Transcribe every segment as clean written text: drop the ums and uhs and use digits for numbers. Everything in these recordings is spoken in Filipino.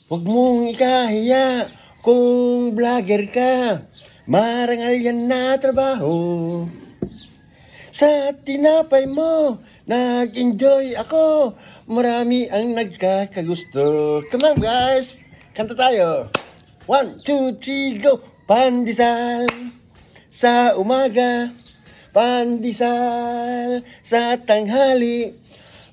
Huwag mong ikahiya kung vlogger ka. Marangal yan na trabaho. Sa tinapay mo, nag-enjoy ako. Marami ang nagkakagusto. Come on guys, kanta tayo. 1, 2, 3, go! Pandesal sa umaga, pandesal sa tanghali,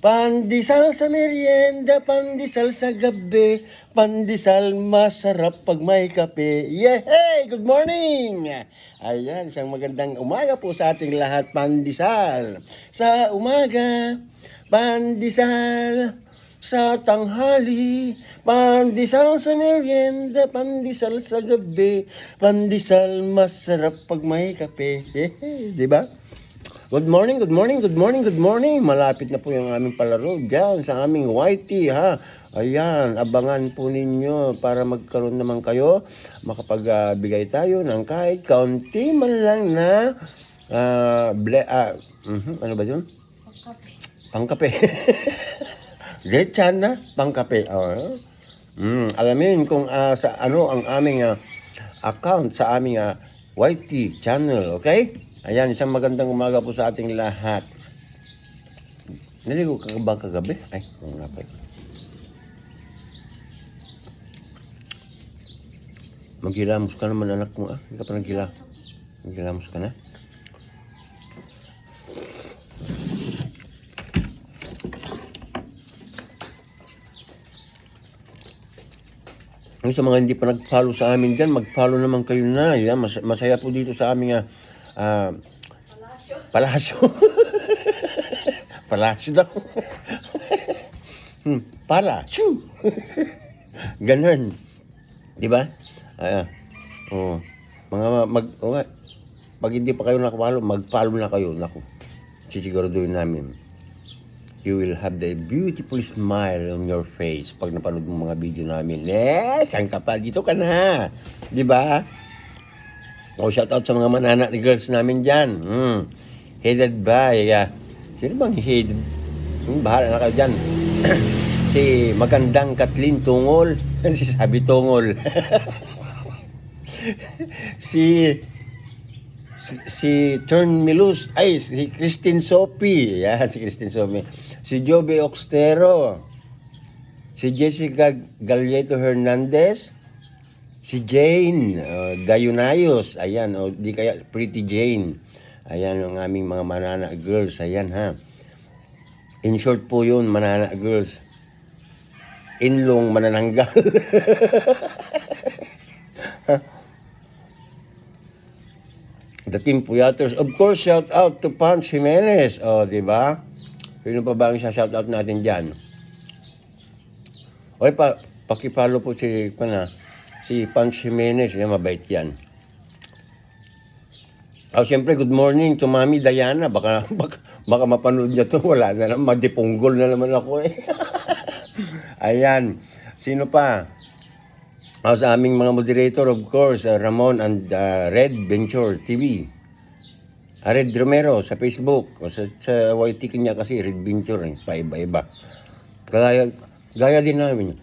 pandesal sa merienda, pandesal sa gabi, pandesal masarap pag may kape. Yay! Good morning! Ayan, isang magandang umaga po sa ating lahat. Pandesal sa umaga, pandesal sa tanghali, pandesal sa merienda, pandesal sa gabi, pandesal masarap pag may kape. Di ba? Good morning, good morning, good morning, good morning. Malapit na po yung aming palaro dyan sa aming YT, ha. Ayan, abangan po ninyo para magkaroon naman kayo, makapagbigay tayo ng kahit kaunti man lang na, ano ba yun? Pangkape. Getchan na pangkape. Alamin kung sa ano ang aming account sa aming YT channel, okay? Ayan, isang magandang umaga po sa ating lahat. Naligo ka ba kagabi? Ay, nga pa. Maghilamos ka naman anak mo Hindi ka pa Maghilamos ka na? Sa mga hindi pa nag-follow sa amin dyan, mag-follow naman kayo na. Yan, masaya po dito sa aming palasyo. Palasyo daw. Palasyo. Ganun. Di ba? Pag hindi pa kayo nakapalo, mag-follow na kayo. Naku, sisiguraduhin namin. You will have the beautiful smile on your face pag napanood mo mga video namin. Saan ka pa? Dito ka na. Di ba? Shout out sa mga manana ni girls namin dyan. Headed by, sino bang headed? Bahala na kayo dyan. Si magandang Kathleen Tungol. Si Sabi Tungol. Si Turn Milus, si Christine Sophie. Yan, si Christine Sophie. Si Joby Oxtero. Si Jessica Galleto Hernandez. Si Jane Dayunayos. Ayan, di kaya Pretty Jane. Ayan ang aming mga manana girls. Ayan ha. In short po yun, manana girls. Inlong manananggal. The Team Puyaters. Of course, shout out to Panch Jimenez. Di ba? Sino pa ba ang shout out natin dyan? Okay, pakipalo po si Panch Jimenez. Yan, mabait yan. Siyempre, good morning to Mami Diana. Baka mapanood niya to. Wala na naman. Madipunggol na naman ako eh. Ayan. Sino pa? Sa aming mga moderator, of course, Ramon and Red Venture TV. Red Romero sa Facebook. Sa YT kanya kasi, Red Venture. Paiba-iba. Gaya din namin.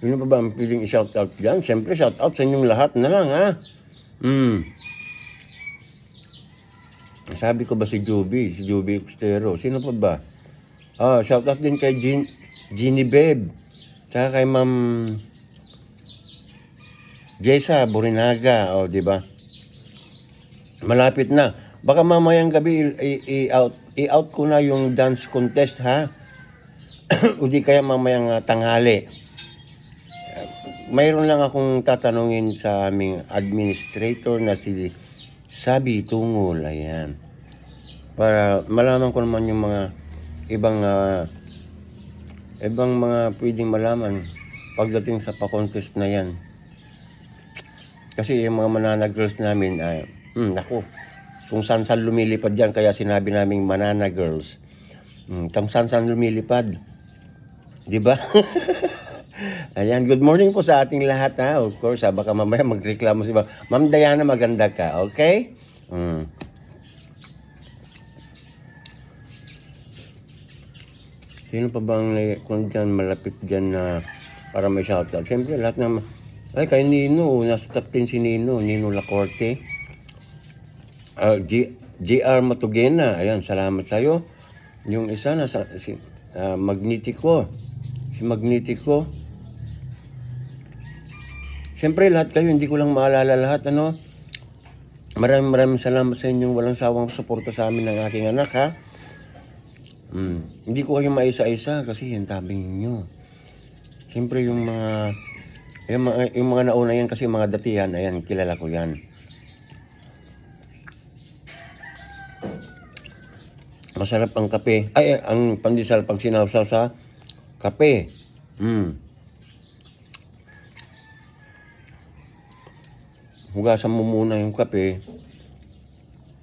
Sino pa ba ang piling i-shoutout dyan? Siyempre, shoutout sa inyong lahat na lang, ha? Sabi ko ba si Joby Oxtero? Sino pa ba? Shoutout din kay Jeannie Beb. Tsaka kay Ma'am Jessa Borinaga. Di ba? Malapit na. Baka mamayang gabi i-out ko na yung dance contest, ha? O di kaya mamayang tanghali. Mayroon lang akong tatanungin sa aming administrator na si Sabi Tungol. Ayan. Para malaman ko naman yung mga ibang mga pwedeng malaman pagdating sa pa-contest na yan. Kasi yung mga manana girls namin, naku, kung saan lumilipad yan, kaya sinabi naming manana girls. Kung saan lumilipad. Di ba? Ayan, good morning po sa ating lahat, ha. Of course, baka mamaya magreklamo si Ma'am Diana, maganda ka, okay? Sino pa bang kung dyan malapit dyan na para may shoutout? Siyempre, lahat ng... Ay, kay Nino. Nasa top 10 si Nino. Nino Lacorte. JR Matugena. Ayan, salamat sa'yo. Yung isa, Magnetico. Si Magnetico. Siyempre, lahat kayo, hindi ko lang maalala lahat, ano? Maraming salamat sa inyong walang sawang suporta sa amin ng aking anak, ha? Hindi ko kayo maisa-isa kasi yung tabi ninyo. Siyempre, yung mga nauna yan kasi mga datihan, ayan, kilala ko yan. Masarap ang kape. Ay, ang pandesal pag sinawsaw sa kape. Hugasan mo muna yung kape.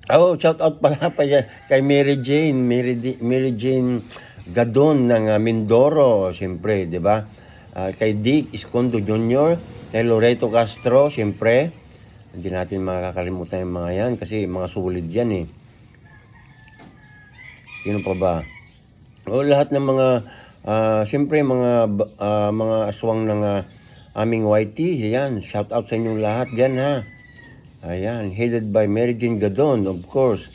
Shout out pala pa kay Mary Jane Gadon ng Mindoro, siyempre, di ba? Kay Dick Escondo Jr., kay Loreto Castro, siyempre. Hindi natin makakalimutan yung mga yan kasi mga sulit yan eh. Sino pa ba? Lahat ng mga, siyempre mga aswang ng aming YT, yan. Shout out sa inyong lahat dyan, ha. Ayan, headed by Mary Jane Gadon, of course.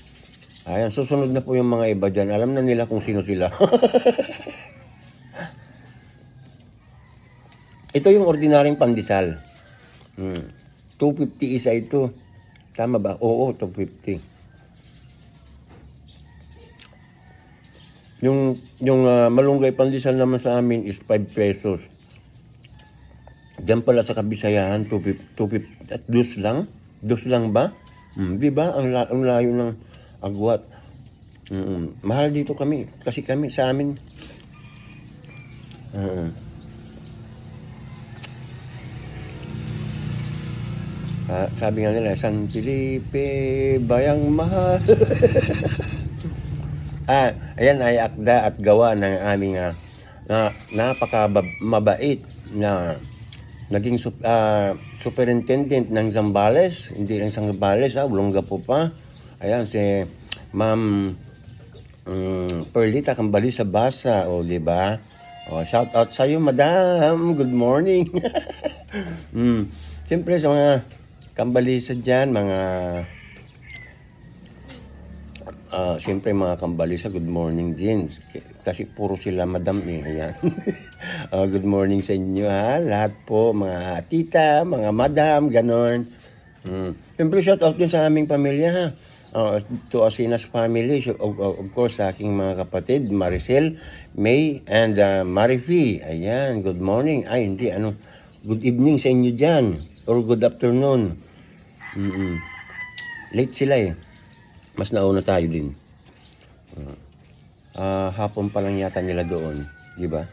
Ayan, susunod na po yung mga iba dyan. Alam na nila kung sino sila. Ito yung ordinaryong pandesal. 250 isa ito. Tama ba? Oo, 250. Yung malunggay pandesal naman sa amin is 5 pesos. Diyan pala sa Kabisayahan, 250. At dos lang? Dos lang ba? Di ba? Ang layo ng agwat. Mahal dito kami. Kasi kami sa amin. Sabi nga nila, San Felipe, bayang mahal. Ayan ay akda at gawa ng aming napaka-mabait na naging superintendent ng Zambales. Hindi lang Zambales, Olongapo pa. Ayan, si Ma'am Perlita Cambalisa Basa, di ba? Shout out sa iyo, Madam. Good morning. Siyempre sa mga Cambalisa dyan, siyempre mga Cambalisa, good morning din. Kasi puro sila Madam eh. Ayan. Good morning sa inyo, ha. Lahat po, mga tita, mga madam, ganon. Siyempre shout out din sa aming pamilya, ha. To Asinas family, of course, sa aking mga kapatid, Maricel, May, and Marifi. Ayan, good morning. Ay, hindi, good evening sa inyo dyan. Or good afternoon. Late sila eh. Mas nauna tayo din. Hapon pa lang yata nila doon. Di ba?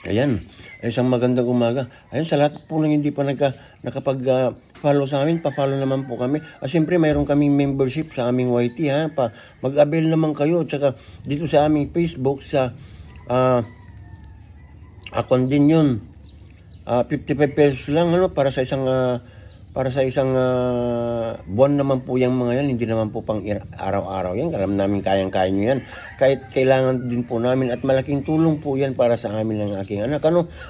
Ayan, isang magandang umaga. Ayan, sa lahat po nang hindi pa nakapag-follow sa amin, pa-follow naman po kami. Siyempre, mayroon kaming membership sa aming YT, ha. Mag-avail naman kayo. Tsaka dito sa aming Facebook, sa account din yun. 55 pesos lang, para sa isang buwan naman po yung mga yan. Hindi naman po pang araw-araw yan. Alam namin kayang-kaya nyo yan. Kahit kailangan din po namin at malaking tulong po yan para sa amin ng aking anak.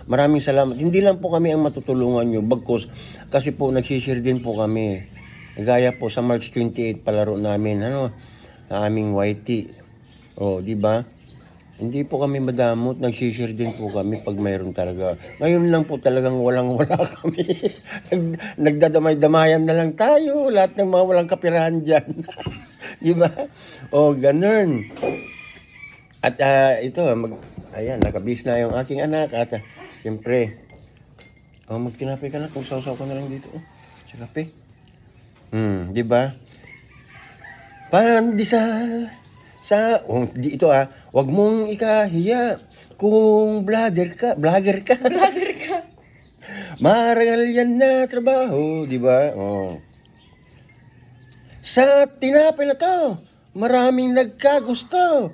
Maraming salamat. Hindi lang po kami ang matutulungan nyo. Bagkus, kasi po nagsishare din po kami. Gaya po sa March 28 palaro namin, sa aming YT. Di ba? Hindi po kami madamot, nagsishare din po kami pag mayroon talaga. Ngayon lang po talagang walang-wala kami. Nagdadamay-damayan na lang tayo, lahat ng mga walang kapirahan dyan. Di ba? Ganun. At ito, ayan, nakabis na yung aking anak. At siyempre, magtinapay ka na kung sausaw ka na lang dito. Sa kape. Di ba? Pandesal. Ito wag mong ikahiya kung vlogger ka. Marangal yan na trabaho, di ba? Sa tinapay na to, maraming nagkagusto.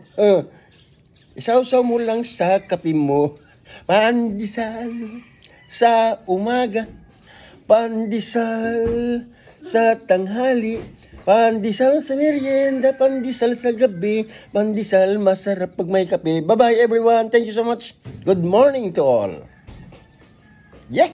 Isawsaw mo lang sa kape mo. Pandesal sa umaga, Pandesal sa tanghali, pandesal sa merienda, pandesal sa gabi, pandesal masarap pag may kape. Bye-bye everyone. Thank you so much. Good morning to all. Yeah.